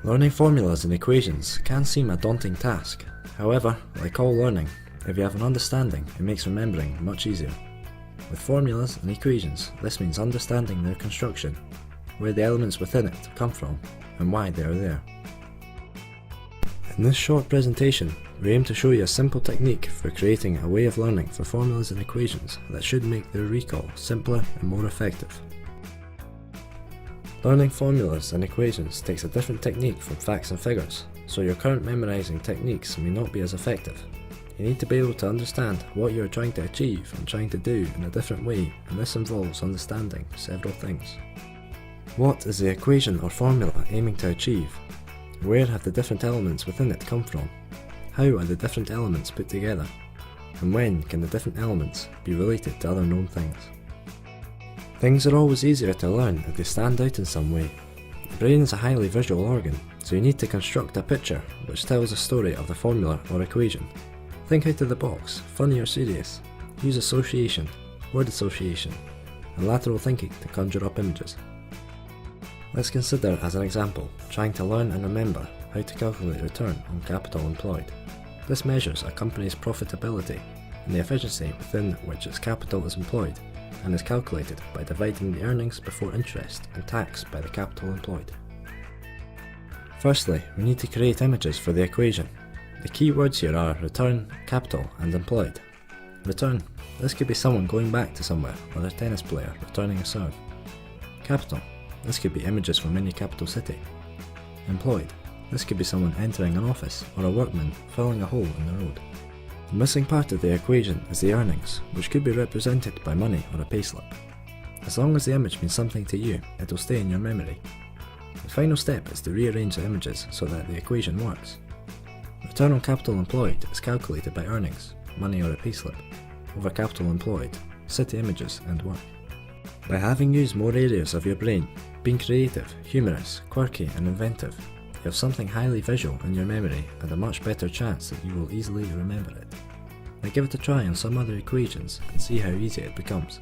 Learning formulas and equations can seem a daunting task. However, like all learning, if you have an understanding, it makes remembering much easier. With formulas and equations, this means understanding their construction, where the elements within it come from, and why they are there. In this short presentation, we aim to show you a simple technique for creating a way of learning for formulas and equations that should make their recall simpler and more effective. Learning formulas and equations takes a different technique from facts and figures, so your current memorizing techniques may not be as effective. You need to be able to understand what you are trying to achieve and trying to do in a different way, and this involves understanding several things. What is the equation or formula aiming to achieve? Where have the different elements within it come from? How are the different elements put together? And when can the different elements be related to other known things? Things are always easier to learn if they stand out in some way. The brain is a highly visual organ, so you need to construct a picture which tells a story of the formula or equation. Think out of the box, funny or serious. Use association, word association, and lateral thinking to conjure up images. Let's consider as an example, trying to learn and remember how to calculate return on capital employed. This measures a company's profitability and the efficiency within which its capital is employed, and is calculated by dividing the earnings before interest and tax by the capital employed. Firstly, we need to create images for the equation. The key words here are return, capital, and employed. Return, this could be someone going back to somewhere, or a tennis player returning a serve. Capital, this could be images from any capital city. Employed, this could be someone entering an office, or a workman filling a hole in the road. The missing part of the equation is the earnings, which could be represented by money or a payslip. As long as the image means something to you, it will stay in your memory. The final step is to rearrange the images so that the equation works. Return on capital employed is calculated by earnings, money or a payslip, over capital employed, city images and work. By having used more areas of your brain, being creative, humorous, quirky and inventive, you have something highly visual in your memory and a much better chance that you will easily remember it. Now give it a try on some other equations and see how easy it becomes.